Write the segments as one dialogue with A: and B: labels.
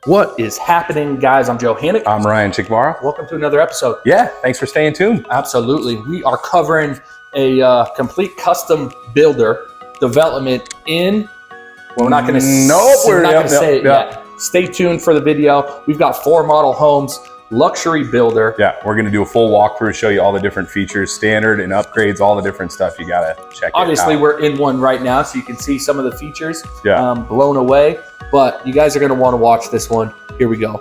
A: What is happening, guys? I'm Joe Hannick.
B: I'm Ryan Chikvara.
A: Welcome to another episode.
B: Yeah, thanks for staying tuned.
A: Absolutely. We are covering a complete custom builder development in, well, we're not going to say it yet. Stay tuned for the video. We've got 4 model homes, luxury builder.
B: Yeah, we're going to do a full walkthrough, show you all the different features, standard and upgrades, all the different stuff. You got to check it out.
A: Obviously, we're in one right now, so you can see some of the features.
B: Yeah.
A: Blown away. But you guys are going to want to watch this one. Here we go.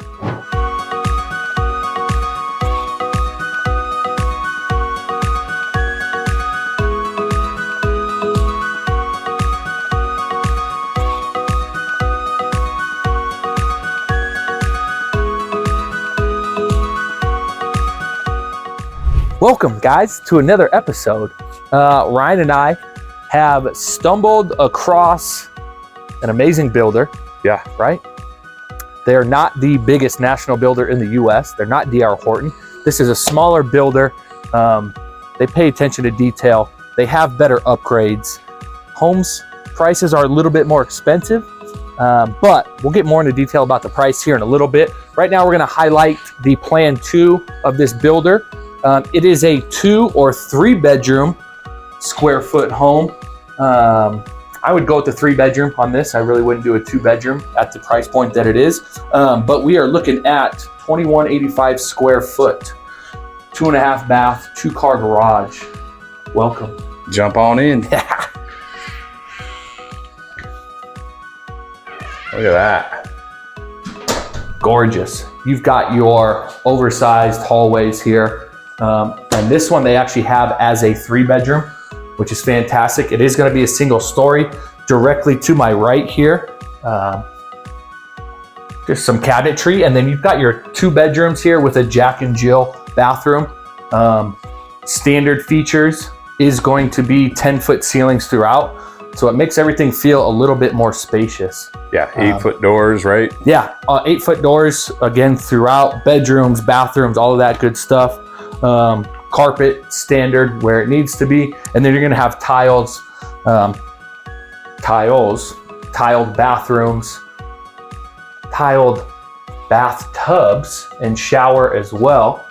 A: Welcome, guys, to another episode. Ryan and I have stumbled across an amazing builder.
B: Yeah.
A: Right? They're not the biggest national builder in the U.S. They're not D.R. Horton. This is a smaller builder. They pay attention to detail. They have better upgrades. Homes prices are a little bit more expensive, but we'll get more into detail about the price here in a little bit. Right now, we're going to highlight the plan 2 of this builder. It is a 2 or 3 bedroom square foot home. I would go with the 3 bedroom on this. I really wouldn't do a 2 bedroom at the price point that it is. But we are looking at 2185 square foot, 2.5 bath, 2-car garage. Welcome.
B: Jump on in. Yeah. Look at that.
A: Gorgeous. You've got your oversized hallways here. And this one they actually have as a 3 bedroom, which is fantastic. It is going to be a single story. Directly to my right here, just some cabinetry, and then you've got your 2 bedrooms here with a Jack and Jill bathroom. Standard features is going to be 10-foot ceilings throughout, so it makes everything feel a little bit more spacious.
B: Yeah, 8-foot doors, right?
A: Yeah, 8-foot doors, again, throughout bedrooms, bathrooms, all of that good stuff. Carpet standard where it needs to be, and then you're going to have tiled bathrooms, tiled bathtubs, and shower as well.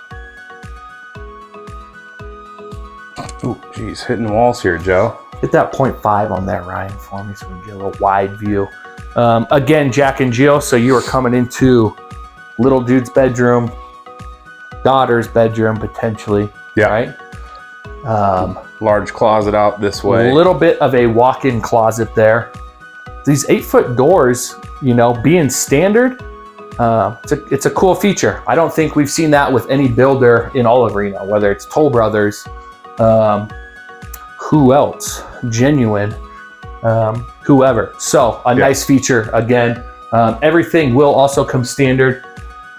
B: Oh, geez, hitting the walls here, Joe.
A: Hit that 0.5 on there, Ryan, for me, so we can get a little wide view. Again, Jack and Jill, so you are coming into little dude's bedroom, daughter's bedroom, potentially.
B: Yeah.
A: Right?
B: Large closet out this way.
A: A little bit of a walk-in closet there. These 8-foot doors, you know, being standard, it's a cool feature. I don't think we've seen that with any builder in all of Reno, whether it's Toll Brothers, who else? Genuine, whoever. So a nice feature again. Everything will also come standard.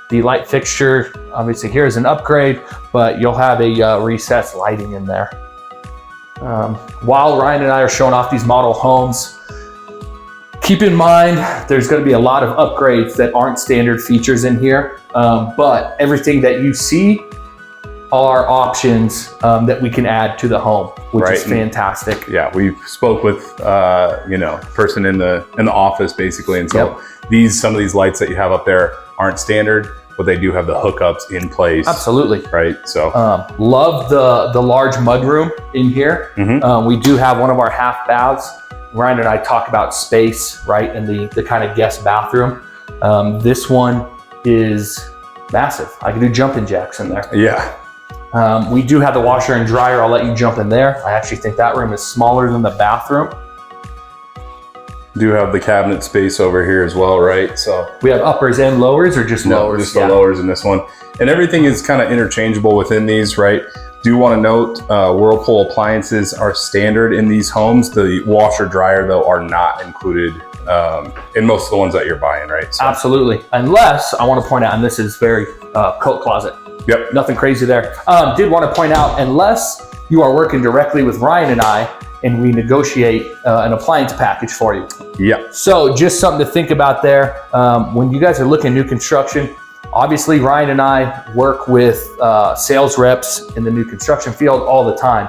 A: The light fixture, obviously here is an upgrade, but you'll have a recessed lighting in there. While Ryan and I are showing off these model homes, keep in mind there's going to be a lot of upgrades that aren't standard features in here, but everything that you see are options that we can add to the home, which is fantastic.
B: Yeah, we spoke with person in the office basically, and so some of these lights that you have up there aren't standard, but they do have the hookups in place.
A: Absolutely.
B: Right, so.
A: Love the large mudroom in here. Mm-hmm. We do have one of our half baths. Ryan and I talk about space, right, and the kind of guest bathroom. This one is massive. I can do jumping jacks in there.
B: Yeah.
A: We do have the washer and dryer. I'll let you jump in there. I actually think that room is smaller than the bathroom.
B: Do have the cabinet space over here as well, right? So
A: we have uppers and lowers, or just lowers?
B: Just the lowers in this one. And everything is kind of interchangeable within these, right? Do want to note, Whirlpool appliances are standard in these homes. The washer dryer, though, are not included in most of the ones that you're buying, right? So.
A: Absolutely. Unless, I want to point out, and this is very coat closet.
B: Yep.
A: Nothing crazy there. Did want to point out, unless you are working directly with Ryan and I, and we negotiate an appliance package for you.
B: Yeah.
A: So just something to think about there. When you guys are looking at new construction, obviously Ryan and I work with sales reps in the new construction field all the time.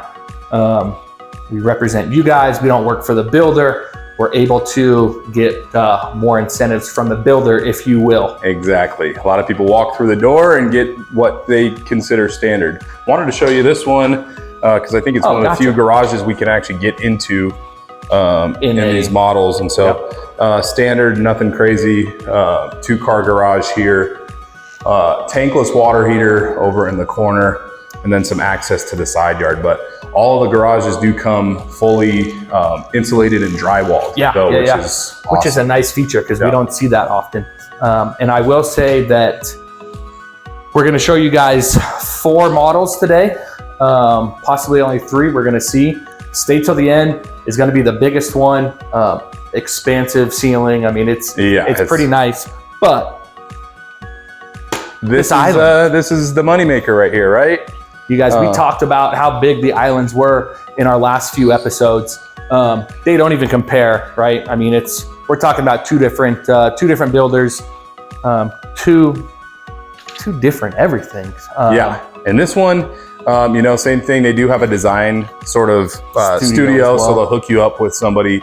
A: We represent you guys. We don't work for the builder. we're able to get more incentives from the builder, if you will.
B: Exactly. A lot of people walk through the door and get what they consider standard. Wanted to show you this one because I think it's one of the few garages we can actually get into in these models. And so standard, nothing crazy, 2-car garage here, tankless water heater over in the corner, and then some access to the side yard. But all of the garages do come fully insulated and drywalled, which is awesome.
A: Which is a nice feature because we don't see that often. And I will say that we're going to show you guys 4 models today, possibly only 3 we're going to see. Stay till the end. Is going to be the biggest one, expansive ceiling. I mean, it's pretty nice, but
B: this is the moneymaker right here, right?
A: You guys, we talked about how big the islands were in our last few episodes. They don't even compare, right? I mean, we're talking about two different builders, two different everything.
B: And this one, same thing. They do have a design sort of studio, so they'll hook you up with somebody.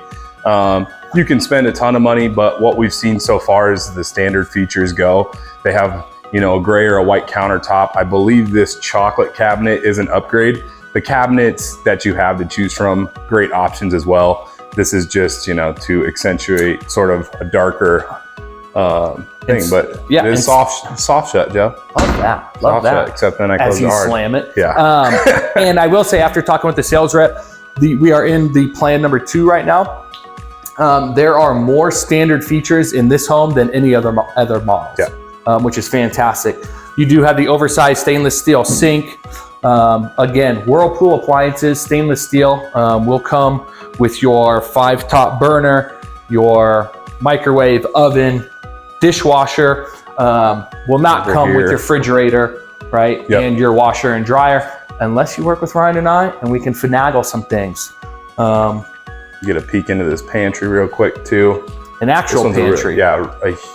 B: You can spend a ton of money, but what we've seen so far is the standard features go. They have a gray or a white countertop. I believe this chocolate cabinet is an upgrade. The cabinets that you have to choose from, great options as well. This is just, to accentuate sort of a darker thing, but it's soft shut, Joe.
A: Love that. Love that.
B: Shut, except then I close the hard.
A: Slam it.
B: Yeah.
A: And I will say, after talking with the sales rep, we are in the plan number 2 right now. There are more standard features in this home than any other models.
B: Yeah.
A: Which is fantastic. You do have the oversized stainless steel sink. Again, Whirlpool appliances, stainless steel, will come with your 5-top burner, your microwave, oven, dishwasher, will not come with your refrigerator, right?
B: Yep.
A: And your washer and dryer, unless you work with Ryan and I, and we can finagle some things.
B: Get a peek into this pantry real quick too.
A: An actual pantry.
B: A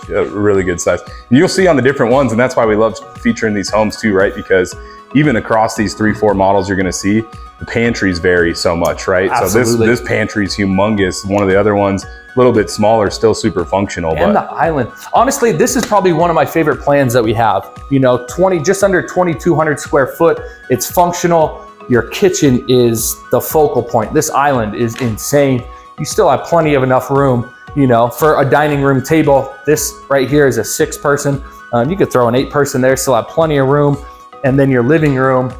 B: really good size. And you'll see on the different ones, and that's why we love featuring these homes too, right? Because even across these 3-4 models you're gonna see, the pantries vary so much, right?
A: Absolutely.
B: So this pantry is humongous. One of the other ones, a little bit smaller, still super functional.
A: And the island. Honestly, this is probably one of my favorite plans that we have. Just under 2,200 square foot. It's functional. Your kitchen is the focal point. This island is insane. You still have plenty of enough room, for a dining room table. This right here is a 6-person. You could throw an 8-person there, still have plenty of room. And then your living room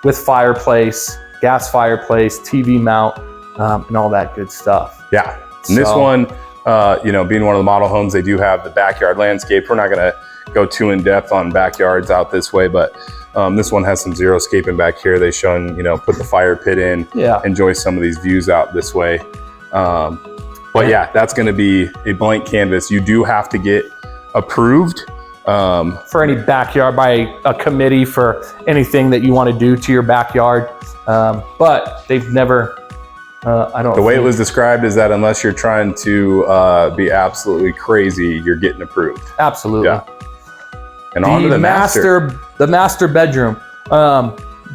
A: with fireplace, gas fireplace, TV mount, and all that good stuff.
B: Yeah. And this one, being one of the model homes, they do have the backyard landscape. We're not going to go too in depth on backyards out this way, but this one has some xeriscaping back here. They shown, put the fire pit in, enjoy some of these views out this way. But that's going to be a blank canvas. You do have to get approved
A: for any backyard by a committee for anything that you want to do to your backyard. But they've never,
B: the way it was described is that unless you're trying to be absolutely crazy, you're getting approved.
A: Absolutely.
B: Yeah. And on to the master.
A: The master bedroom.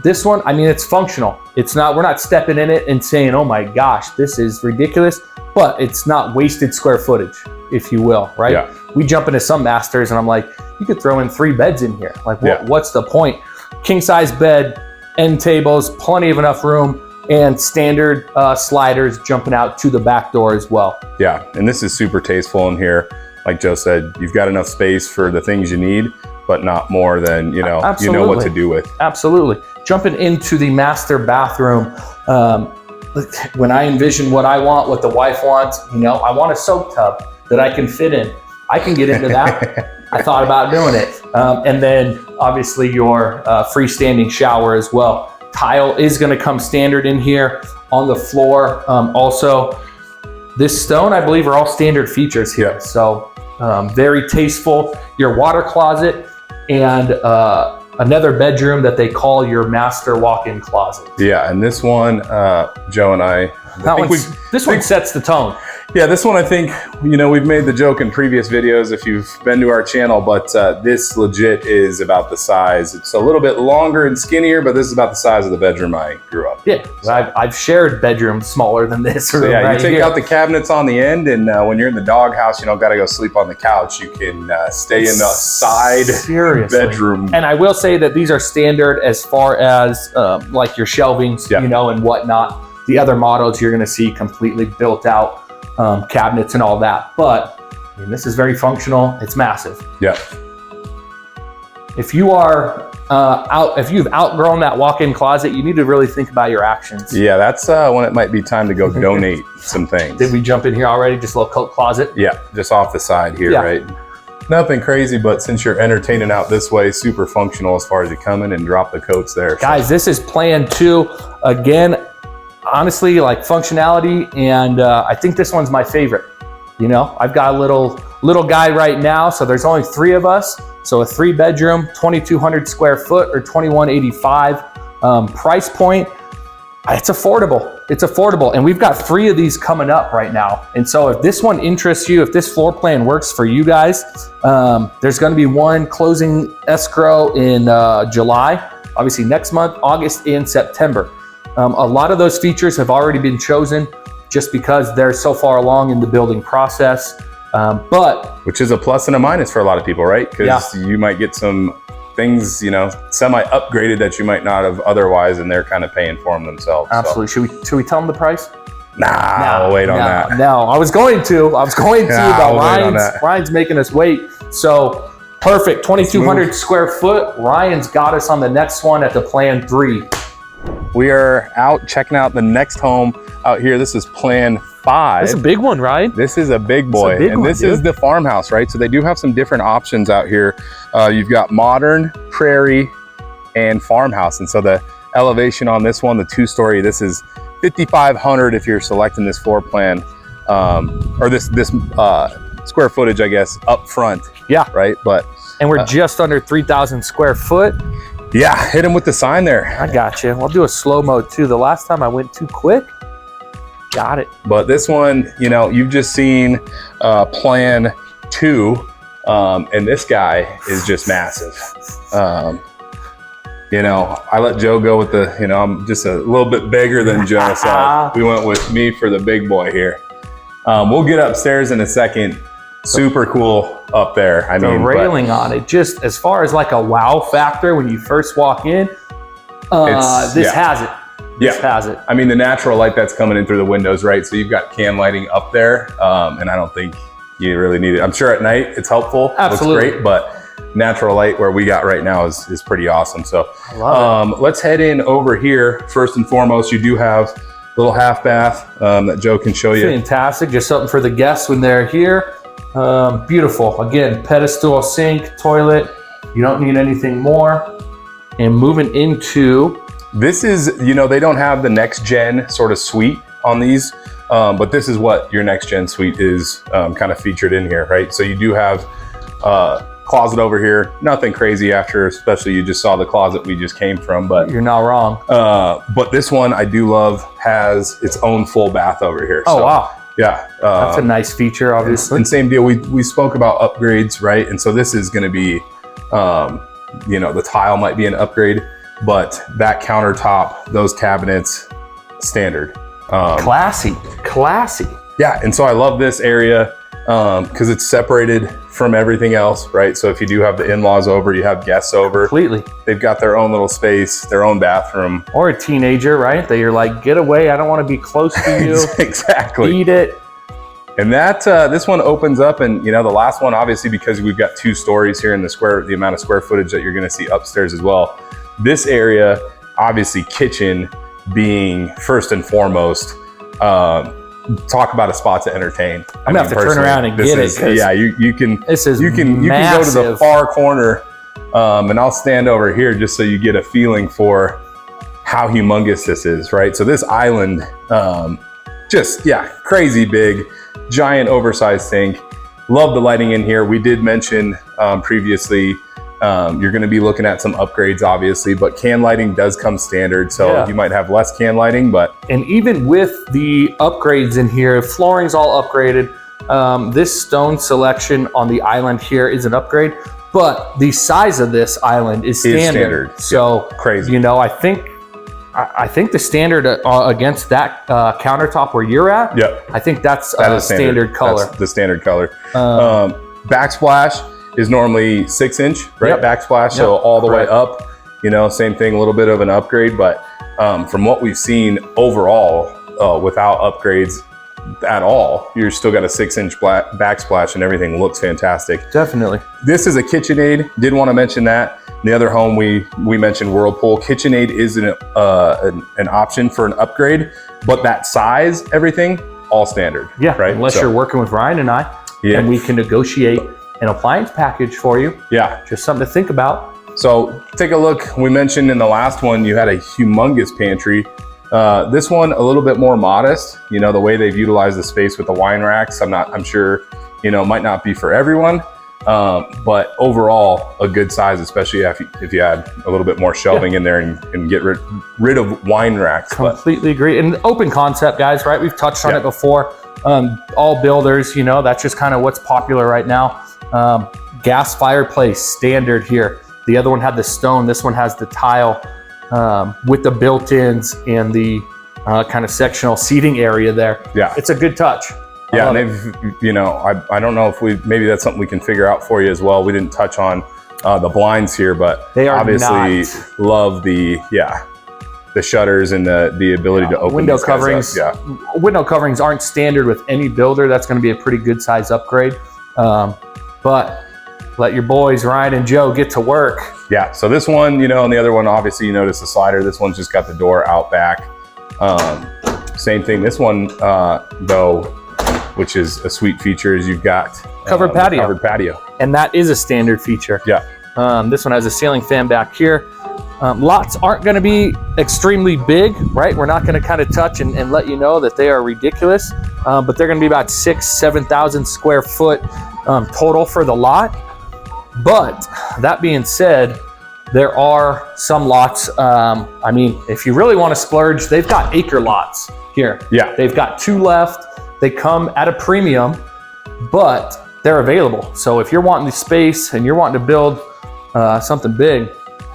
A: This one, I mean, it's functional. We're not stepping in it and saying, oh my gosh, this is ridiculous, but it's not wasted square footage, if you will, right?
B: Yeah.
A: We jump into some masters and I'm like, you could throw in 3 beds in here. Like, what's the point? King size bed, end tables, plenty of enough room, and standard sliders jumping out to the back door as well.
B: Yeah, and this is super tasteful in here. Like Joe said, you've got enough space for the things you need, but not more than, you know what to do with.
A: Absolutely. Jumping into the master bathroom, when I envision what I want, what the wife wants, I want a soak tub that I can fit in. I can get into that. I thought about doing it. And then obviously your freestanding shower as well. Tile is going to come standard in here on the floor. Also, this stone, I believe, are all standard features here.
B: Yeah.
A: So very tasteful. Your water closet and another bedroom that they call your master walk-in closet.
B: Yeah, and this one, Joe and I
A: this one sets the tone.
B: Yeah, this one I think, we've made the joke in previous videos if you've been to our channel, but this legit is about the size. It's a little bit longer and skinnier, but this is about the size of the bedroom I grew up in.
A: Yeah, so I've shared bedrooms smaller than this.
B: So yeah,
A: right
B: you take
A: here.
B: out the cabinets on the end, and when you're in the doghouse, you don't got to go sleep on the couch. You can stay in the side
A: Seriously.
B: bedroom.
A: And I will say that these are standard as far as like your shelvings,
B: Yeah.
A: and whatnot. The other models you're going to see completely built out cabinets and all that. But I mean, this is very functional. It's massive.
B: Yeah.
A: If you are if you've outgrown that walk-in closet, you need to really think about your actions.
B: Yeah, that's when it might be time to go donate some things.
A: Did we jump in here already? Just a little coat closet?
B: Yeah, just off the side here,
A: Yeah.
B: right? Nothing crazy, but since you're entertaining out this way, super functional as far as you come in and drop the coats there.
A: Guys, this is plan 2. Again, honestly, like functionality, and I think this one's my favorite. I've got a little guy right now, so there's only 3 of us. So a 3-bedroom, 2,200 square foot or $2,185 price point. It's affordable. It's affordable, and we've got 3 of these coming up right now. And so if this one interests you, if this floor plan works for you guys, there's going to be one closing escrow in July, obviously next month, August, and September. A lot of those features have already been chosen just because they're so far along in the building process.
B: Which is a plus and a minus for a lot of people, right? Because you might get some things, semi-upgraded that you might not have otherwise, and they're kind of paying for them themselves.
A: Absolutely.
B: So.
A: Should we tell them the price?
B: Nah, we'll wait on that.
A: No, I was going to, but Ryan's making us wait. So perfect, 2,200 square foot. Ryan's got us on the next one at the plan 3.
B: We are out checking out the next home out here. This is plan 5.
A: This is a big one, right?
B: This is a big boy. This is the farmhouse, right? So they do have some different options out here. You've got modern, prairie, and farmhouse. And so the elevation on this one, the 2-story, this is 5,500 if you're selecting this floor plan, or this square footage, I guess, up front.
A: Yeah.
B: Right.
A: And we're just under 3,000 square foot.
B: Yeah, hit him with the sign there.
A: I got you. I'll do a slow-mo too. The last time I went too quick. Got it.
B: But this one, you've just seen plan 2, and this guy is just massive. I let Joe go with the, I'm just a little bit bigger than Joe, so we went with me for the big boy here. We'll get upstairs in a second. Super cool up there. I mean,
A: the railing on it, just as far as like a wow factor when you first walk in, this has it. This has it.
B: I mean, the natural light that's coming in through the windows, right? So you've got can lighting up there, and I don't think you really need it. I'm sure at night it's helpful.
A: Absolutely.
B: Looks great, but natural light where we got right now is pretty awesome. So
A: love it.
B: Let's head in over here. First and foremost, you do have a little half bath that Joe can show you.
A: Fantastic. Just something for the guests when they're here. Beautiful. Again, pedestal sink, toilet. You don't need anything more. And moving into...
B: This is, they don't have the next gen sort of suite on these, but this is what your next gen suite is kind of featured in here, right? So you do have closet over here. Nothing crazy after, especially you just saw the closet we just came from, but
A: you're not wrong.
B: But this one I do love has its own full bath over here.
A: Oh, wow.
B: Yeah.
A: That's a nice feature, obviously.
B: And same deal, we spoke about upgrades, right? And so this is going to be, the tile might be an upgrade, but that countertop, those cabinets, standard.
A: Classy.
B: Yeah, and so I love this area because it's separated from everything else, right? So if you do have the in-laws over, you have guests over.
A: Completely.
B: They've got their own little space, their own bathroom.
A: Or a teenager, right? That you're like, get away, I don't want to be close to you.
B: Exactly.
A: Eat it.
B: And that this one opens up, and the last one, obviously, because we've got 2 stories here in the amount of square footage that you're going to see upstairs as well. This area, obviously, kitchen being first and foremost. Talk about a spot to entertain.
A: I'm gonna have to turn around and get it.
B: Yeah, you can.
A: This is
B: you can go to the far corner, and I'll stand over here just so you get a feeling for how humongous this is, right? So this island, crazy big, giant oversized sink. Love the lighting in here. We did mention previously You're going to be looking at some upgrades, obviously, but can lighting does come standard. So you might have less can lighting,
A: and even with the upgrades in here, flooring's all upgraded. This stone selection on the island here is an upgrade, but the size of this island is standard. So
B: crazy.
A: You know, I think the standard against that countertop where you're at, I think that's a standard color.
B: That's the standard color. Backsplash is normally 6-inch, right? Backsplash, so all the way up. You know, same thing, a little bit of an upgrade, but from what we've seen overall, without upgrades at all, you're still got a 6-inch backsplash and everything looks fantastic.
A: Definitely.
B: This is a KitchenAid. Did want to mention that. In the other home we mentioned Whirlpool. KitchenAid is an option for an upgrade, but that size, everything, all standard.
A: Yeah,
B: right.
A: Unless you're working with Ryan and I, and we can negotiate an appliance package for you.
B: Yeah.
A: Just something to think about.
B: So take a look. We mentioned in the last one you had a humongous pantry. This one a little bit more modest. You know, the way they've utilized the space with the wine racks, I'm sure, you know, might not be for everyone. But overall a good size, especially if you add a little bit more shelving in there and get rid of wine racks.
A: Completely agree. And open concept, guys, right? We've touched on it before. All builders, you know, that's just kind of what's popular right now. Gas fireplace, standard here. The other one had the stone. This one has the tile with the built-ins and the kind of sectional seating area there. Yeah. It's a good touch.
B: Yeah, and they've, you know, I don't know if maybe that's something we can figure out for you as well. We didn't touch on the blinds here, but
A: they are
B: obviously love the shutters and the ability to open
A: window coverings. Window coverings aren't standard with any builder. That's going to be a pretty good size upgrade. But let your boys Ryan and Joe get to work.
B: Yeah, so this one, you know, and the other one, obviously you notice the slider. This one's just got the door out back. Same thing. This one, though, which is a sweet feature, is you've got
A: covered patio.
B: Covered patio.
A: And that is a standard feature.
B: Yeah.
A: This one has a ceiling fan back here. Lots aren't going to be extremely big, right? We're not going to kind of touch and let you know that they are ridiculous, but they're going to be about 7,000 square foot total for the lot. But that being said, there are some lots. I mean, if you really want to splurge, they've got acre lots here. Yeah. They've got 2 left. They come at a premium, but they're available. So if you're wanting the space and you're wanting to build something big,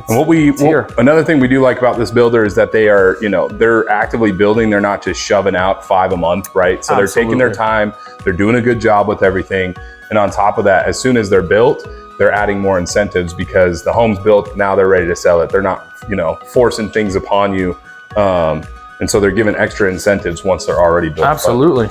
B: and another thing we do like about this builder is that they are, you know, they're actively building. They're not just shoving out 5 a month, right? So they're taking their time. They're doing a good job with everything. And on top of that, as soon as they're built, they're adding more incentives because the home's built, now they're ready to sell it. They're not, you know, forcing things upon you. And so they're giving extra incentives once they're already built.
A: Absolutely.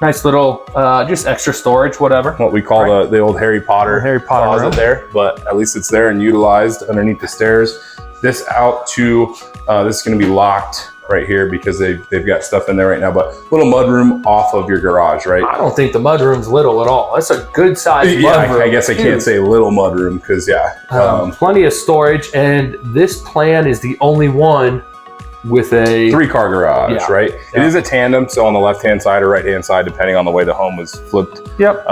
A: Nice little, just extra storage, whatever.
B: What we call the old Harry Potter closet there, but at least it's there and utilized underneath the stairs. This out to, this is gonna be locked right here because they've got stuff in there right now, but little mudroom off of your garage, right?
A: I don't think the mudroom's little at all. That's a good size mudroom.
B: I guess I can't say little mudroom because
A: plenty of storage, and this plan is the only one with a
B: 3-car garage, right? It is a tandem, so on the left-hand side or right-hand side, depending on the way the home was flipped.
A: Yep.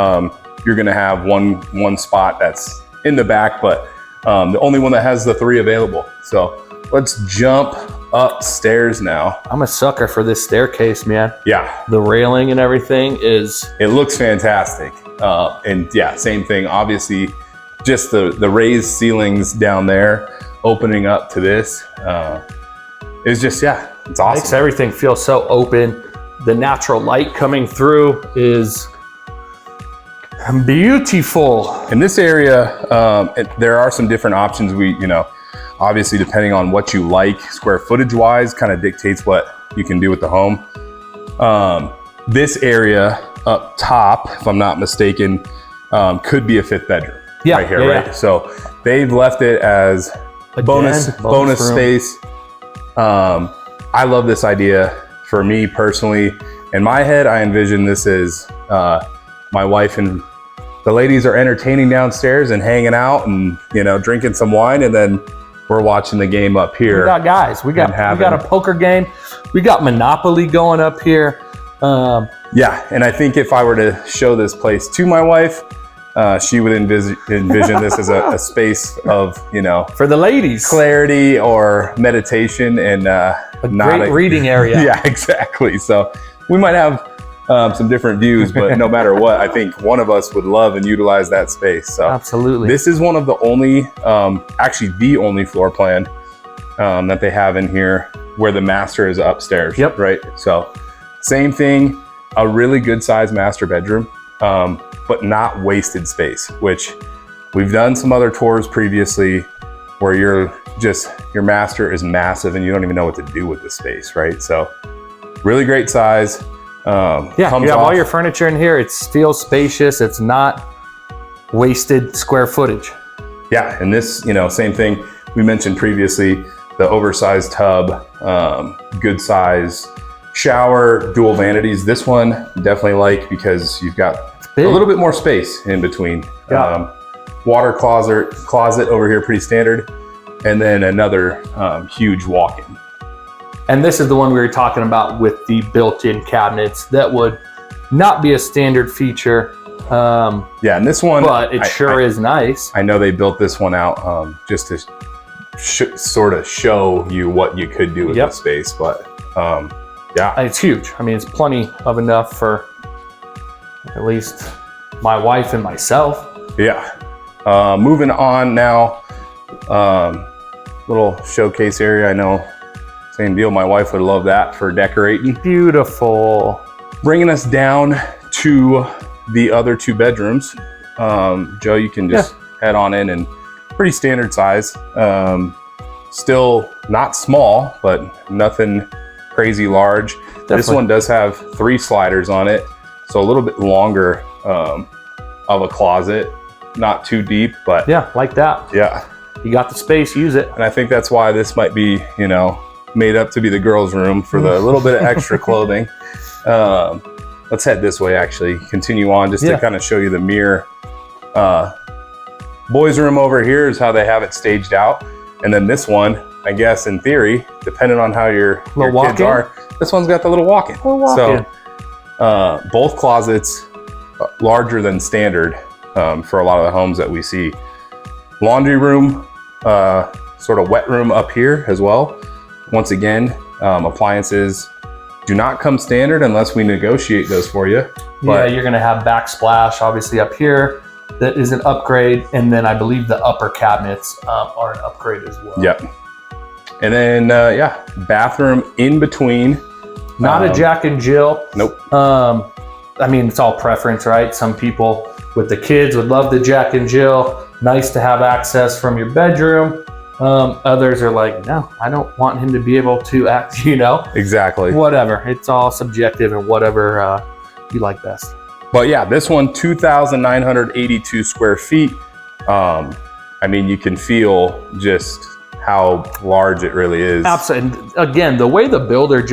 B: You're gonna have one spot that's in the back, but the only one that has the 3 available. So let's jump upstairs now.
A: I'm a sucker for this staircase, man.
B: Yeah.
A: The railing and everything
B: it looks fantastic. And yeah, same thing. Obviously, just the raised ceilings down there, opening up to this, it's just, it's awesome.
A: Makes everything feel so open. The natural light coming through is beautiful.
B: In this area, there are some different options. Obviously depending on what you like, square footage wise, kind of dictates what you can do with the home. This area up top, if I'm not mistaken, could be a 5th bedroom right here, right? Yeah. So they've left it as a bonus space. I love this idea. For me personally, in my head, I envision this as my wife and the ladies are entertaining downstairs and hanging out and, drinking some wine, and then we're watching the game up here.
A: We got guys. We got a poker game. We got Monopoly going up here.
B: Yeah, and I think if I were to show this place to my wife, she would envision this as a space of, you know,
A: For the ladies.
B: clarity or meditation, and
A: A great reading area.
B: Yeah, exactly. So we might have some different views, but no matter what, I think one of us would love and utilize that space. So
A: Absolutely.
B: this is one of the only, actually the only floor plan that they have in here where the master is upstairs.
A: Yep.
B: Right. So same thing, a really good sized master bedroom, but not wasted space, which we've done some other tours previously where your master is massive and you don't even know what to do with the space. Right. So really great size.
A: Yeah, you have all your furniture in here. It feels spacious. It's not wasted square footage.
B: Yeah, and this, you know, same thing we mentioned previously, the oversized tub, good size shower, dual vanities. This one definitely like because you've got a little bit more space in between.
A: Yeah.
B: Water closet over here, pretty standard, and then another huge walk-in.
A: And this is the one we were talking about with the built-in cabinets that would not be a standard feature.
B: Yeah, and this one,
A: but it sure is nice.
B: I know they built this one out just to sort of show you what you could do with the space, but yeah.
A: It's huge. I mean, it's plenty of enough for at least my wife and myself.
B: Yeah. Moving on now, little showcase area. I know, same deal. My wife would love that for decorating.
A: Beautiful.
B: Bringing us down to the other two bedrooms. Joe, you can just head on in, and pretty standard size. Still not small, but nothing crazy large. Definitely. This one does have 3 sliders on it, so a little bit longer of a closet. Not too deep, but
A: yeah, like that.
B: Yeah.
A: You got the space, use it.
B: And I think that's why this might be, you know, made up to be the girls' room for the little bit of extra clothing. Let's head this way, actually. Continue on just to kind of show you the mirror. Boys' room over here is how they have it staged out. And then this one, I guess in theory, depending on how your kids are, this one's got the little walk-in. So both closets larger than standard for a lot of the homes that we see. Laundry room, sort of wet room up here as well. Once again, appliances do not come standard unless we negotiate those for you.
A: But yeah, you're gonna have backsplash obviously up here. That is an upgrade. And then I believe the upper cabinets are an upgrade as well.
B: Yep. And then, bathroom in between.
A: Not a Jack and Jill.
B: Nope.
A: I mean, it's all preference, right? Some people with the kids would love the Jack and Jill. Nice to have access from your bedroom. Others are like, no, I don't want him to be able to act, you know?
B: Exactly.
A: Whatever. It's all subjective and whatever you like best.
B: But yeah, this one, 2,982 square feet. I mean, you can feel just how large it really is.
A: Absolutely. And again, the way the builder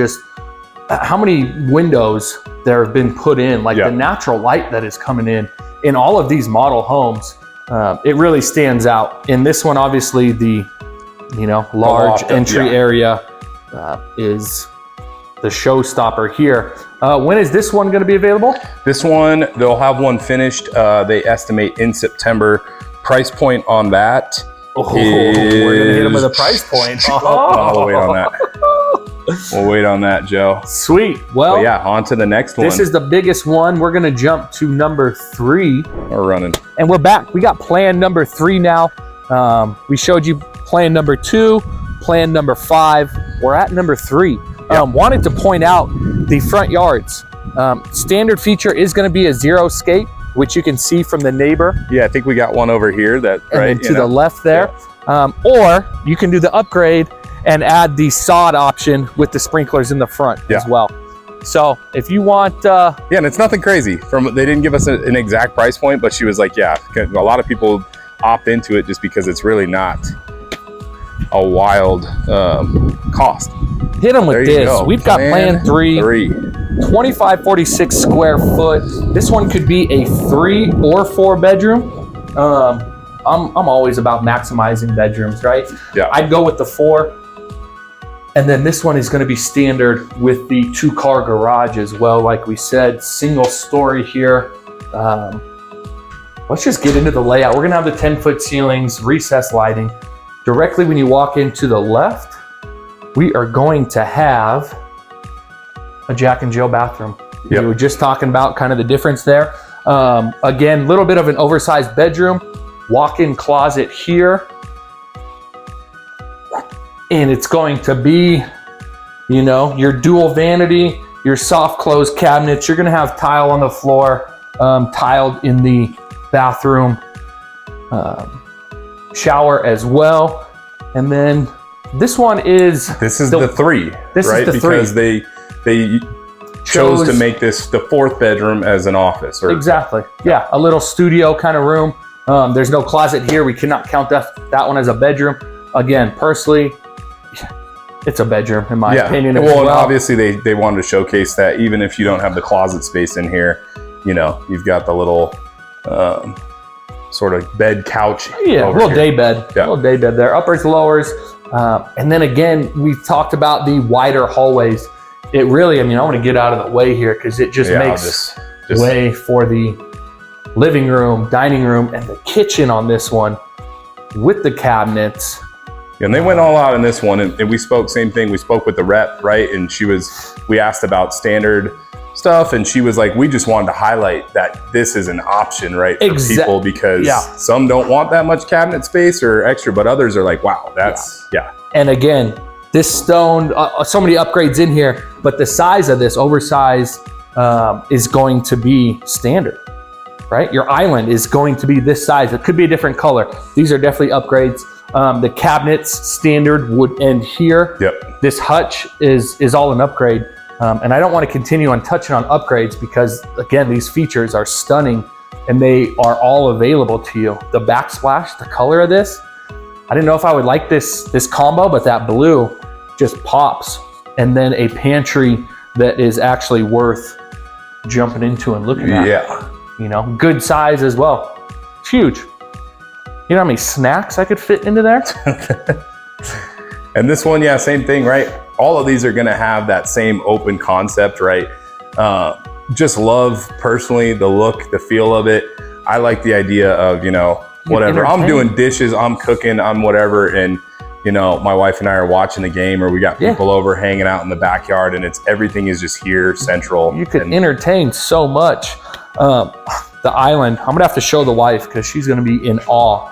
A: how many windows there have been put in, like the natural light that is coming in all of these model homes, it really stands out. In this one, obviously the, large entry area is the showstopper here. When is this one going to be available?
B: This one, they'll have one finished. They estimate in September. Price point on that
A: we're going to hit them with a price point.
B: We'll wait on that. We'll wait on that, Joe.
A: Sweet. Well,
B: but yeah, on to the next one.
A: This is the biggest one. We're going to jump to number 3.
B: We're running.
A: And we're back. We got plan number 3 now. We showed you plan number 2, plan number 5. We're at number 3. Wanted to point out the front yards. Standard feature is going to be a zero-scape, which you can see from the neighbor.
B: Yeah, I think we got one over here. That
A: and
B: right
A: then to the left there. Yeah. Or you can do the upgrade and add the sod option with the sprinklers in the front as well. So if you want...
B: and it's nothing crazy. They didn't give us an exact price point, but she was like, yeah, a lot of people opt into it just because it's really not a wild cost.
A: Hit them with this. We've got plan 3. 2546 square foot. This one could be a 3 or 4 bedroom. I'm always about maximizing bedrooms, right?
B: Yeah.
A: I'd go with the 4. And then this one is going to be standard with the 2-car garage as well. Like we said, single story here. let's just get into the layout. We're gonna have the 10-foot ceilings, recessed lighting. Directly when you walk into the left, we are going to have a Jack and Jill bathroom.
B: Yep.
A: We were just talking about kind of the difference there. Again, a little bit of an oversized bedroom, walk-in closet here. And it's going to be, you know, your dual vanity, your soft close cabinets. You're gonna have tile on the floor, tiled in the bathroom, shower as well. And then this one is...
B: This is the 3,
A: this
B: right?
A: Is the
B: because
A: 3.
B: they chose to make this the 4th bedroom as an office. Or,
A: exactly. Yeah, a little studio kind of room. There's no closet here. We cannot count that one as a bedroom. Again, personally, it's a bedroom in my opinion.
B: Well, and obviously they wanted to showcase that even if you don't have the closet space in here, you know, you've got the little sort of bed couch.
A: Yeah, little day bed.
B: Yeah.
A: Little day bed there. Uppers, lowers. And then again, we've talked about the wider hallways. It really, I mean, I want to get out of the way here because it just makes way for the living room, dining room, and the kitchen on this one with the cabinets.
B: And they went all out in this one, and we spoke, same thing, we spoke with the rep, right? And we asked about standard stuff, and she was like, we just wanted to highlight that this is an option, right, for people, because some don't want that much cabinet space or extra, but others are like, wow, that's,
A: And again, this stone, so many upgrades in here, but the size of this oversized is going to be standard, right? Your island is going to be this size. It could be a different color. These are definitely upgrades. The cabinets standard would end here.
B: Yep.
A: This hutch is all an upgrade. And I don't want to continue on touching on upgrades because again, these features are stunning and they are all available to you. The backsplash, the color of this, I didn't know if I would like this combo, but that blue just pops. And then a pantry that is actually worth jumping into and looking at.
B: Yeah.
A: You know, good size as well. It's huge. You know how many snacks I could fit into there?
B: And this one, same thing, right? All of these are gonna have that same open concept, right? Just love, personally, the look, the feel of it. I like the idea of, you know, whatever. I'm doing dishes, I'm cooking, I'm whatever, and, you know, my wife and I are watching the game, or we got people over hanging out in the backyard, and everything is just here, central.
A: You could entertain so much. The island, I'm gonna have to show the wife because she's gonna be in awe.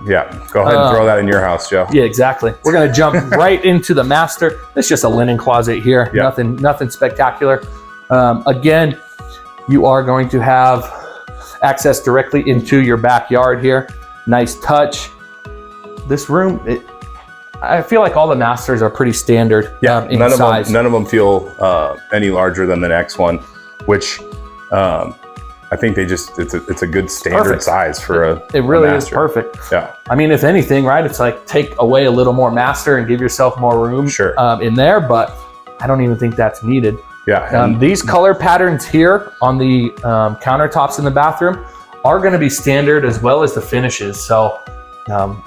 B: Yeah, go ahead and throw that in your house, Joe.
A: Yeah, exactly. We're gonna jump right into the master. It's just a linen closet here.
B: Yeah.
A: Nothing spectacular. Again, you are going to have access directly into your backyard here. Nice touch. This room, I feel like all the masters are pretty standard.
B: Yeah,
A: in
B: none
A: size.
B: of them feel any larger than the next one, which I think it's a good standard size for
A: it really is perfect.
B: Yeah.
A: I mean, if anything, right, it's like take away a little more master and give yourself more room in there, but I don't even think that's needed.
B: Yeah.
A: These color patterns here on the countertops in the bathroom are going to be standard as well as the finishes. So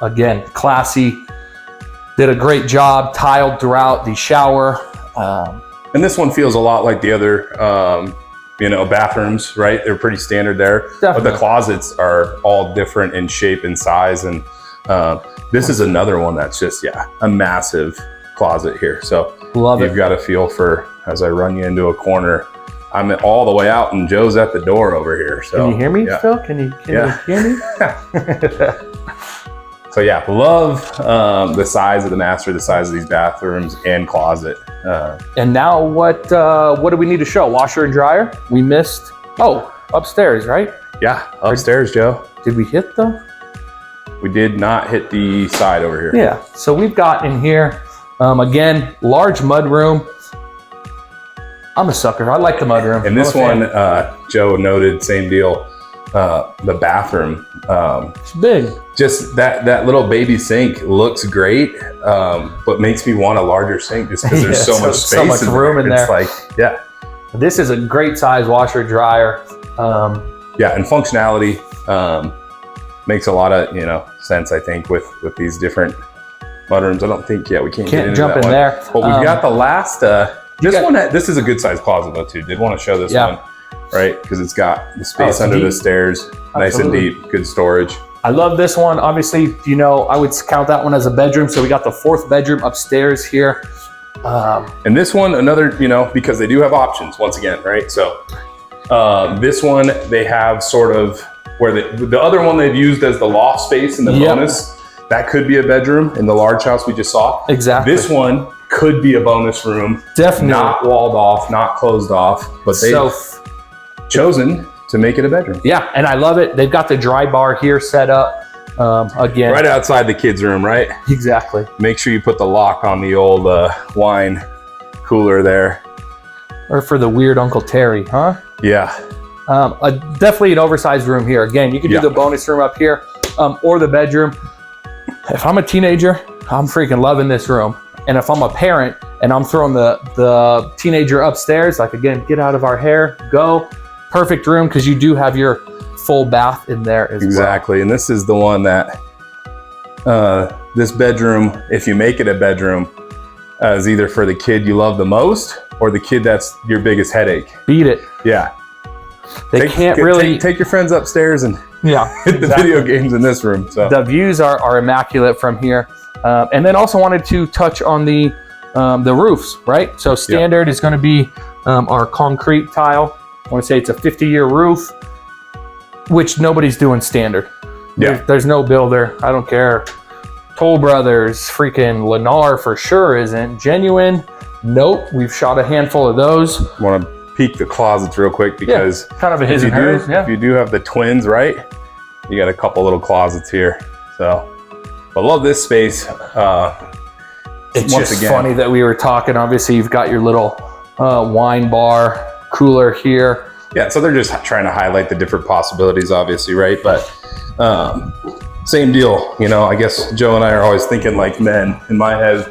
A: again, classy, did a great job, tiled throughout the shower.
B: And this one feels a lot like the other you know, bathrooms, right? They're pretty standard there. Definitely. But the closets are all different in shape and size. And this is another one that's just, a massive closet here. So you've got a feel for, as I run you into a corner, I'm all the way out and Joe's at the door over here. So
A: can you hear me still? Can you hear me?
B: So love the size of the master, the size of these bathrooms and closet.
A: And now what do we need to show? Washer and dryer? We missed, upstairs, right?
B: Yeah, upstairs, Joe.
A: Did we hit though?
B: We did not hit the side over here.
A: Yeah, so we've got in here, again, large mud room. I'm a sucker, I like the mud room.
B: And this one, Joe noted, same deal. The bathroom,
A: it's big.
B: Just that little baby sink looks great, but makes me want a larger sink just because there's so much space,
A: so much room in there.
B: It's like,
A: this is a great size washer dryer.
B: And functionality makes a lot of sense, I think, with these different mudrooms. I don't think we can't get into
A: jump
B: that
A: in
B: one.
A: There.
B: But we've got the last. This is a good size closet though too. Did want to show this one. right? Because it's got the space
A: Oh,
B: under
A: deep.
B: the stairs, nice and
A: Absolutely.
B: deep, good storage.
A: I love this one. Obviously, you know, I would count that one as a bedroom. So we got the 4th bedroom upstairs here.
B: And this one, another, you know, because they do have options once again, right? So this one, they have sort of where the other one they've used as the loft space in the
A: Yep.
B: bonus, that could be a bedroom in the large house we just saw.
A: Exactly.
B: This one could be a bonus room.
A: Definitely.
B: Not walled off, not closed off, but they've chosen to make it a bedroom.
A: Yeah, and I love it. They've got the dry bar here set up. Again,
B: Right outside the kids' room, right?
A: exactly.
B: Make sure you put the lock on the old wine cooler there.
A: Or for the weird Uncle Terry, huh?
B: Yeah.
A: Definitely an oversized room here. Again, you can do
B: Yeah.
A: the bonus room up here or the bedroom. If I'm a teenager, I'm freaking loving this room. And if I'm a parent and I'm throwing the teenager upstairs, like again, get out of our hair, go. Perfect room because you do have your full bath in there as
B: Exactly. And this is the one that this bedroom, if you make it a bedroom, is either for the kid you love the most or the kid that's your biggest headache.
A: well. Beat it.
B: Yeah.
A: They can't really.
B: take your friends upstairs and
A: Yeah.
B: hit the video games in this room. So
A: The views are immaculate from here. And then also wanted to touch on the roofs, right? So standard is going to be our concrete tile. I want to say it's a 50-year roof, which nobody's doing standard.
B: Yeah.
A: There's no builder. I don't care. Toll Brothers, freaking Lennar for sure isn't. Genuine, nope. We've shot a handful of those.
B: want to peek the closets real quick because
A: Kind of a his and hers.
B: if you do have the twins, right? You got a couple little closets here. So, but love this space.
A: It's
B: once
A: just
B: again,
A: funny that we were talking. Obviously, you've got your little wine bar, cooler here.
B: Yeah, so they're just trying to highlight the different possibilities, obviously, right? But same deal, you know. I guess Joe and I are always thinking like men. In my head,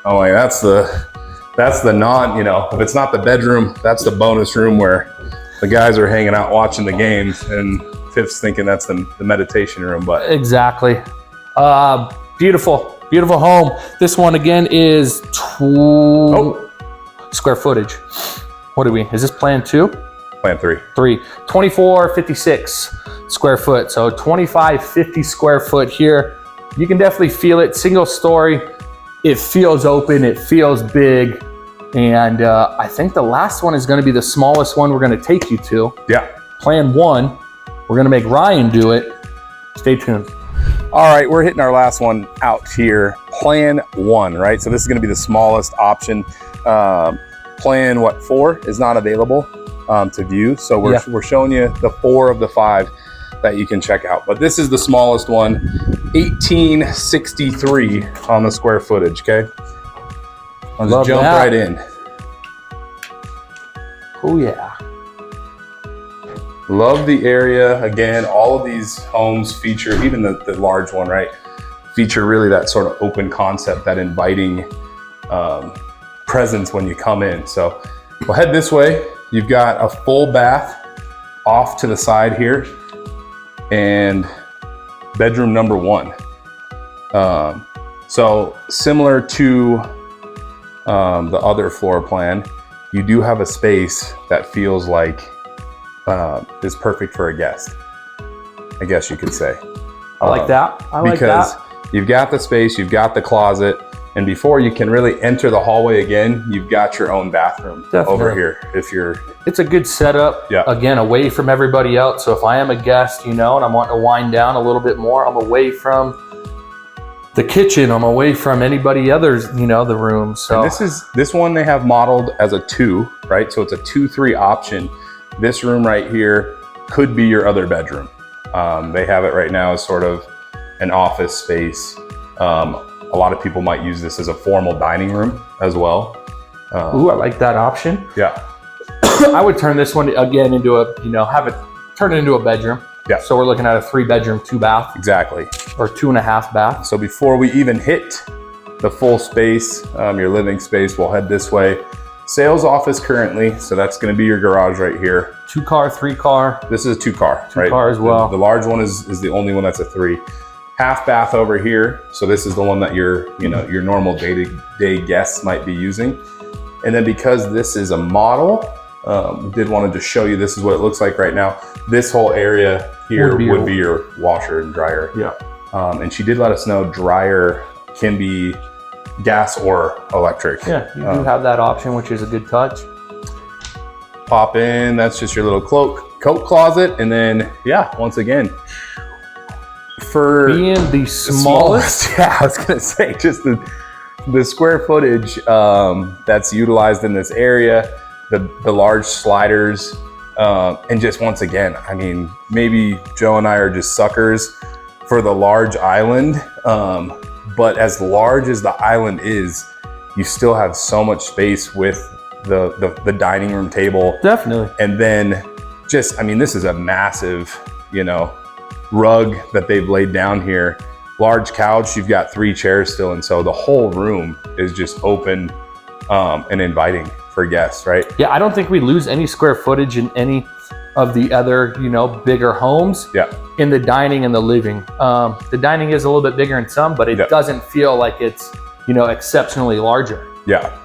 B: I'm like, that's the non, you know, if it's not the bedroom, that's the bonus room where the guys are hanging out watching the games, and Fifth's thinking that's the meditation room. But
A: Exactly. Beautiful home. This one again is square footage. What are we? Is this plan 2?
B: plan 3.
A: 2456 square foot. So 2550 square foot here. You can definitely feel it. Single story. It feels open. It feels big. And I think the last one is going to be the smallest one we're going to take you to.
B: Yeah.
A: Plan 1. We're going to make Ryan do it. Stay tuned.
B: All right, we're hitting our last one out here. Plan 1, right? So this is going to be the smallest option. Plan 4 is not available to view. So we're showing you the 4 of the 5 that you can check out. But this is the smallest one, 1863 on the square footage. Okay, I'll just jump right in.
A: Oh yeah.
B: Love the area. Again, all of these homes feature, even the large one, right? Feature really that sort of open concept, that inviting presence when you come in. So we'll head this way. You've got a full bath off to the side here and bedroom number 1. So similar to the other floor plan, you do have a space that feels like is perfect for a guest, I guess you could say.
A: I like that. I like
B: because
A: that.
B: You've got the space, you've got the closet, and before you can really enter the hallway again, you've got your own bathroom over here.
A: It's a good setup.
B: Yeah.
A: Again, away from everybody else. So if I am a guest, you know, and I'm wanting to wind down a little bit more, I'm away from the kitchen. I'm away from anybody others, you know, the room. So
B: and this one they have modeled as a 2, right? So it's a 2-3 option. This room right here could be your other bedroom. They have it right now as sort of an office space. A lot of people might use this as a formal dining room as well.
A: Ooh, I like that option.
B: Yeah.
A: I would turn this one again into a, you know, turn it into a bedroom.
B: Yeah.
A: So we're looking at a 3-bedroom, 2-bath.
B: Exactly.
A: Or 2.5 bath.
B: So before we even hit the full space, your living space, we'll head this way. Sales office currently, so that's going to be your garage right here.
A: 2-car, 3-car.
B: This is a 2-car, right?
A: 2-car as well.
B: The large one is the only one that's a 3. Half bath over here. So this is the one that your normal day-to-day guests might be using. And then because this is a model, did want to just show you, this is what it looks like right now. This whole area here would be your washer and dryer.
A: Yeah.
B: And she did let us know dryer can be gas or electric.
A: Yeah, you do have that option, which is a good touch.
B: Pop in, that's just your little coat closet. And then, yeah, once again, for
A: being the smallest,
B: yeah, I was gonna say, just the square footage that's utilized in this area, the large sliders, and just once again, I mean, maybe Joe and I are just suckers for the large island, but as large as the island is, you still have so much space with the dining room table.
A: Definitely.
B: And then just, I mean, this is a massive, you know, rug that they've laid down here. Large couch, you've got 3 chairs still, and so the whole room is just open and inviting for guests, right?
A: Yeah, I don't think we lose any square footage in any of the other, you know, bigger homes.
B: Yeah.
A: In the dining and the living. The dining is a little bit bigger in some, but it doesn't feel like it's, you know, exceptionally larger.
B: Yeah,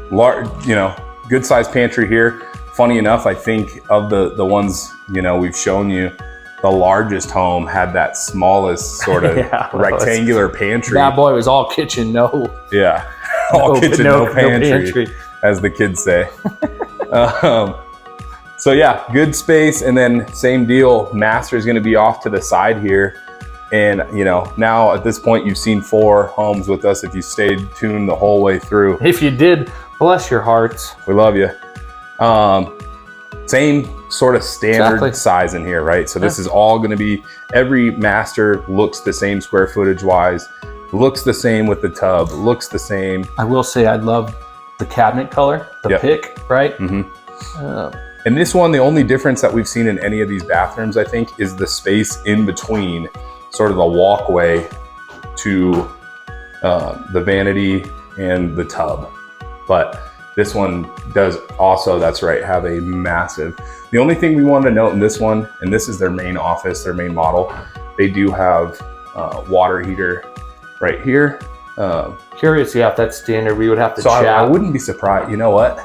B: large, you know, good sized pantry here. Funny enough, I think of the ones, you know, we've shown you, the largest home had that smallest sort of rectangular pantry.
A: That boy was all kitchen, no.
B: Yeah, all kitchen, no pantry, as the kids say. So yeah, good space. And then same deal, master is gonna be off to the side here. And you know, now at this point, you've seen 4 homes with us if you stayed tuned the whole way through.
A: If you did, bless your hearts.
B: We love you. Same sort of standard size in here, right? So this is all gonna be, every master looks the same square footage wise, looks the same with the tub, looks the same.
A: I will say I love the cabinet color, the pick, right?
B: And this one, the only difference that we've seen in any of these bathrooms, I think, is the space in between, sort of the walkway to the vanity and the tub. But this one does also, that's right, have a massive. The only thing we wanted to note in this one, and this is their main office, their main model, they do have water heater right here.
A: Curious, yeah, if that's standard, we would have to chat.
B: I wouldn't be surprised. You know what?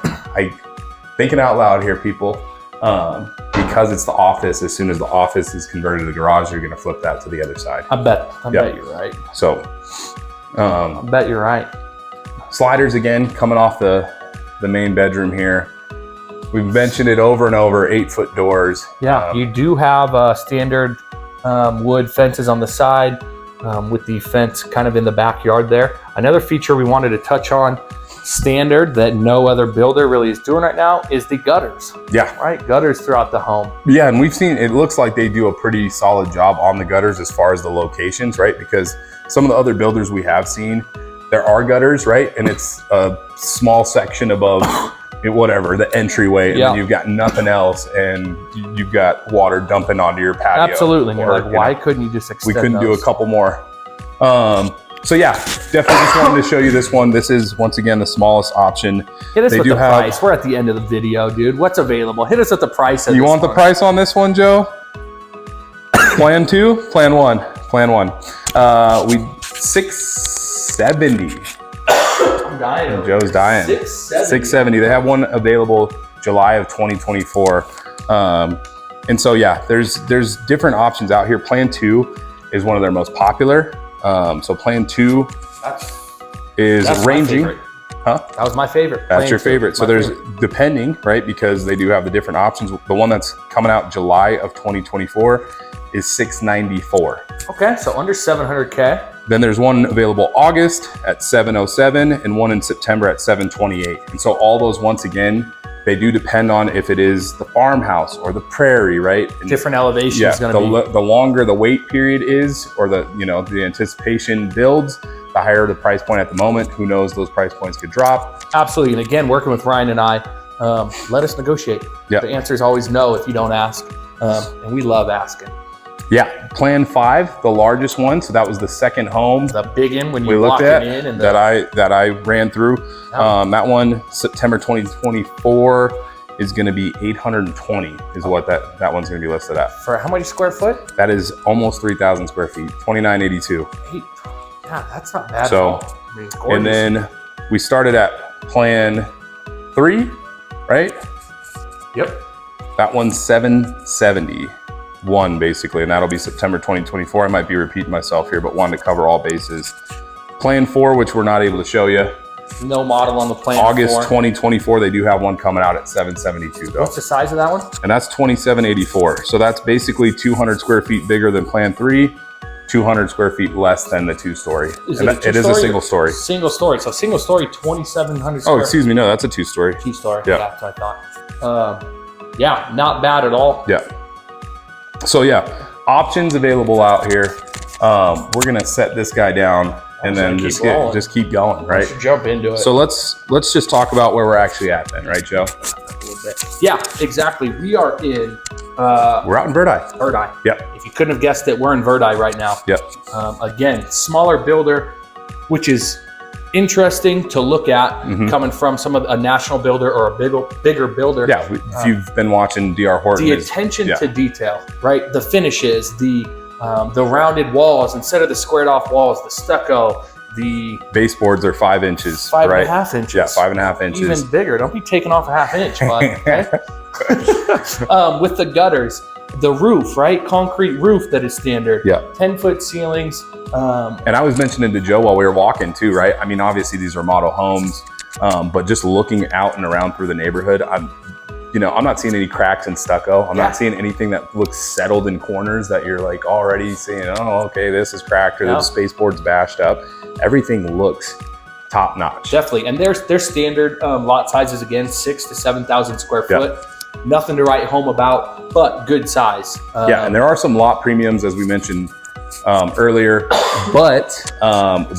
B: Thinking out loud here, people, because it's the office, as soon as the office is converted to the garage, you're gonna flip that to the other side.
A: I bet you're right.
B: So,
A: I bet you're right.
B: Sliders again, coming off the main bedroom here. We've mentioned it over and over, 8-foot doors.
A: Yeah, you do have standard wood fences on the side with the fence kind of in the backyard there. Another feature we wanted to touch on, standard, that no other builder really is doing right now, is the gutters.
B: Yeah.
A: Right, gutters throughout the home.
B: Yeah, and we've seen, it looks like they do a pretty solid job on the gutters as far as the locations, right? Because some of the other builders we have seen, there are gutters, right? And it's a small section above whatever, the entryway, and then you've got nothing else, and you've got water dumping onto your patio.
A: Absolutely, and you're like, why couldn't you just extend
B: We couldn't do a couple more. So yeah, definitely just wanted to show you this one. This is, once again, the smallest option.
A: Hit us with the price. We're at the end of the video, dude. What's available? Hit us with the price.
B: You want the price on this one, Joe? Plan 2? Plan 1? Plan 1. $670.
A: I'm dying.
B: Joe's dying. $670. They have one available July of 2024. And so yeah, there's different options out here. Plan 2 is one of their most popular. So Plan 2 is ranging. Huh?
A: That was my favorite.
B: That's your favorite. So there's depending, right? Because they do have the different options. The one that's coming out July of 2024 is $694.
A: Okay, so under $700K.
B: Then there's one available August at $707 and one in September at $728. And so all those, once again, they do depend on if it is the farmhouse or the prairie, right? And
A: different elevation is going to be.
B: The longer the wait period is, or the anticipation builds, the higher the price point at the moment. Who knows, those price points could drop.
A: Absolutely. And again, working with Ryan and I, let us negotiate.
B: Yeah.
A: The answer is always no if you don't ask. And we love asking.
B: Yeah, Plan 5, the largest one. So that was the second home.
A: The big one when
B: we
A: you
B: looked
A: walk
B: at
A: in. And
B: that I ran through. That one, September 2024, is going to be 820 is what that one's going to be listed at.
A: For how many square foot?
B: That is almost 3,000 square feet, 2,982.
A: Yeah, that's not bad.
B: So,
A: I mean,
B: and then we started at Plan 3, right?
A: Yep.
B: That one's 771 basically, and that'll be September 2024. I might be repeating myself here, but wanted to cover all bases. Plan 4, which we're not able to show you.
A: No model on the plan.
B: August 2024, they do have one coming out at 772 though.
A: What's the size of that one?
B: And that's 2784. So that's basically 200 square feet bigger than Plan 3, 200 square feet less than the 2-story. It is a single story.
A: Single story. So single story, 2,700 square.
B: Oh, excuse me. No, that's a 2-story.
A: 2-story.
B: Yeah.
A: That's what I thought. Yeah, not bad at all.
B: Yeah. So yeah, options available out here. We're gonna set this guy down and then just keep going, right?
A: Let's jump into it.
B: So let's just talk about where we're actually at then, right, Joe?
A: A little bit. Yeah, exactly. We are in.
B: We're out in Verdi.
A: Verdi.
B: Yep.
A: If you couldn't have guessed it, we're in Verdi right now.
B: Yep.
A: Again, smaller builder, which is interesting to look at coming from a national builder or a bigger builder.
B: Yeah, if you've been watching DR Horton.
A: The attention to detail, right? The finishes, the rounded walls instead of the squared off walls, the stucco, the
B: baseboards are 5 inches,
A: 5.5 inches.
B: Yeah, 5.5 inches.
A: Even bigger. Don't be taking off a half inch, bud. Okay? With the gutters, the roof, right? Concrete roof that is standard.
B: Yeah.
A: 10-foot ceilings.
B: And I was mentioning to Joe while we were walking too, right? I mean, obviously these are model homes, but just looking out and around through the neighborhood, I'm not seeing any cracks in stucco. I'm not seeing anything that looks settled in corners that you're like already seeing, oh, okay, this is cracked or the spacepord's bashed up. Everything looks top notch.
A: Definitely. And their standard lot sizes, again, 6,000 to 7,000 square foot. Nothing to write home about, but good size.
B: Yeah, and there are some lot premiums, as we mentioned earlier, but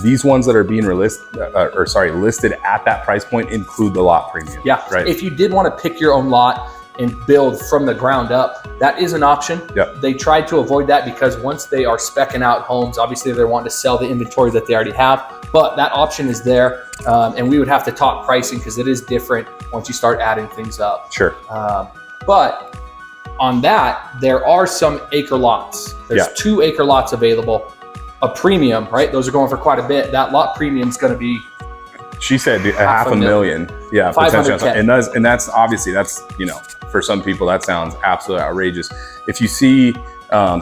B: these ones that are being listed at that price point include the lot premium.
A: Yeah,
B: right.
A: If you did want to pick your own lot and build from the ground up, that is an option.
B: Yep.
A: They tried to avoid that because once they are speccing out homes, obviously they're wanting to sell the inventory that they already have, but that option is there. And we would have to talk pricing because it is different once you start adding things up.
B: Sure.
A: But on that, there are some acre lots. There's 2 acre lots available. A premium, right? Those are going for quite a bit. That lot premium is going to be.
B: She said half a million. Yeah, potentially. And that's obviously for some people that sounds absolutely outrageous. If you see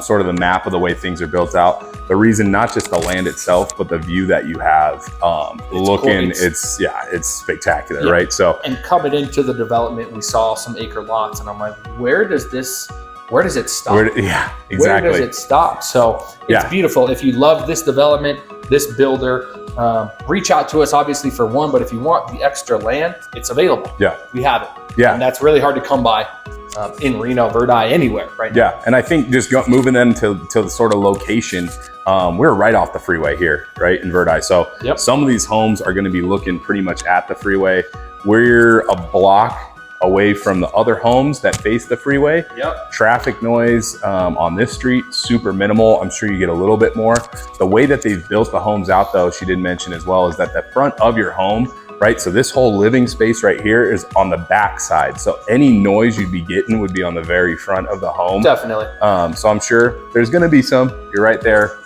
B: sort of the map of the way things are built out, the reason, not just the land itself, but the view that you have it's spectacular, right? So,
A: and coming into the development, we saw some acre lots, and I'm like, where does it stop?
B: Exactly.
A: Where does it stop? So it's beautiful. If you love this development, this builder, reach out to us obviously for one, but if you want the extra land, it's available.
B: Yeah.
A: We have it.
B: Yeah.
A: And that's really hard to come by in Reno, Verdi, anywhere right now.
B: Yeah. And I think just moving then to the sort of location, we're right off the freeway here, right, in Verdi. So some of these homes are going to be looking pretty much at the freeway. We're a block away from the other homes that face the freeway.
A: Yep.
B: Traffic noise on this street, super minimal. I'm sure you get a little bit more. The way that they've built the homes out, though, she did mention as well, is that the front of your home, right? So this whole living space right here is on the back side. So any noise you'd be getting would be on the very front of the home.
A: Definitely.
B: So I'm sure there's going to be some. You're right there.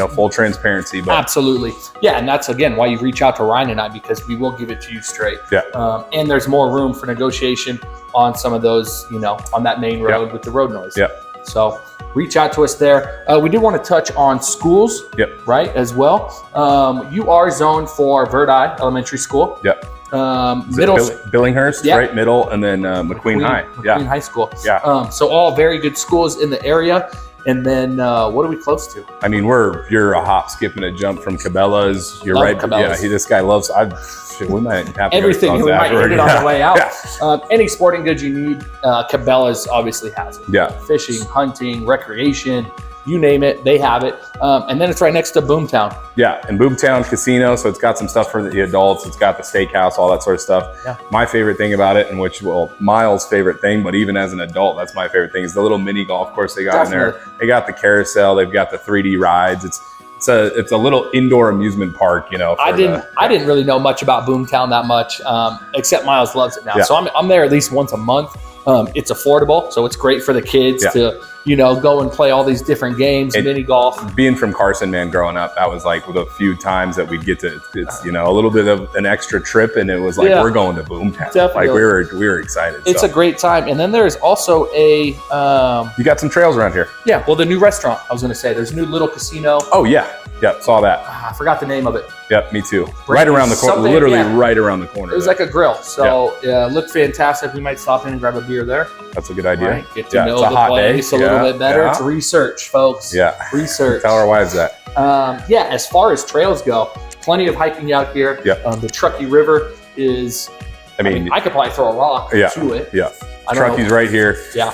B: Full transparency. But
A: absolutely. Yeah, and that's, again, why you reach out to Ryan and I, because we will give it to you straight.
B: Yeah.
A: And there's more room for negotiation on some of those, on that main road with the road noise.
B: Yeah.
A: So reach out to us there. We do want to touch on schools, right, as well. You are zoned for Verdi Elementary School.
B: Yep. Billinghurst, right, middle, and then McQueen High.
A: McQueen High School.
B: Yeah.
A: So all very good schools in the area. And then what are we close to?
B: I mean, you're a hop, skip, and a jump from Cabela's. You're right.
A: Cabela's.
B: Yeah, this guy loves. We might have to
A: everything. We might hit it on the way out.
B: Yeah.
A: Any sporting goods you need, Cabela's obviously has it.
B: Yeah.
A: Fishing, hunting, recreation, you name it, they have it. And then it's right next to Boomtown.
B: Yeah, and Boomtown Casino, so it's got some stuff for the adults. It's got the steakhouse, all that sort of stuff.
A: Yeah.
B: My favorite thing about it, Miles' favorite thing, but even as an adult, that's my favorite thing, is the little mini golf course they got in there. They got the carousel, they've got the 3D rides. It's a little indoor amusement park, I
A: didn't really know much about Boomtown that much, except Miles loves it now. Yeah. So I'm there at least once a month. It's affordable, so it's great for the kids to you know, go and play all these different games, mini golf.
B: Being from Carson, man, growing up, that was like the few times that we'd get to, it's, you know, a little bit of an extra trip, and it was like, we're going to Boomtown.
A: Definitely.
B: Like we were excited.
A: It's a great time. And then there's also a,
B: you got some trails around here.
A: yeah, well, the new restaurant, I was going to say, there's a new little casino.
B: Oh yeah. Yep. Saw that.
A: I forgot the name of it.
B: Yep. Me too. Right around the corner, literally right around the corner.
A: It was like a grill. So yeah, looked fantastic. We might stop in and grab a beer there.
B: That's a good idea.
A: Right? Get to know the place a little bit better. It's research, folks.
B: Yeah.
A: Research.
B: Tell our wives that.
A: Yeah, as far as trails go, plenty of hiking out here.
B: Yep.
A: The Truckee River is, I mean, I could probably throw a rock to it.
B: Yeah. Truckee's right here.
A: Yeah.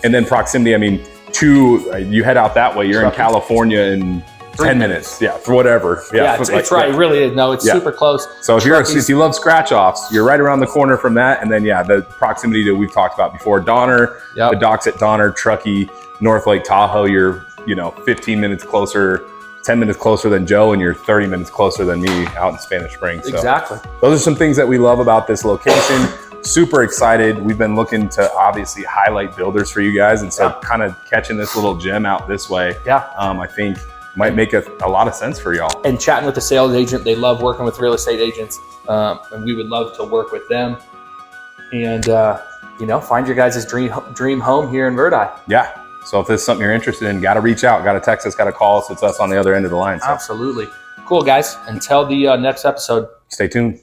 B: And then proximity, I mean, you head out that way, you're in California in 10 minutes. Yeah, for whatever.
A: Yeah, it's right. It really is. No, it's super close.
B: So if you love scratch offs, you're right around the corner from that. And then, the proximity that we've talked about before, Donner, the docks at Donner, Truckee, North Lake Tahoe, you're, 15 minutes closer, 10 minutes closer than Joe, and you're 30 minutes closer than me out in Spanish Springs. So
A: exactly.
B: Those are some things that we love about this location. Super excited. We've been looking to obviously highlight builders for you guys. And so kind of catching this little gem out this way, I think might make a lot of sense for y'all. And
A: chatting with the sales agent, they love working with real estate agents, and we would love to work with them. And find your guys' dream home here in Verdi.
B: Yeah. So if this is something you're interested in, got to reach out, got to text us, got to call us. It's us on the other end of the line. So.
A: Absolutely. Cool, guys. Until the next episode.
B: Stay tuned.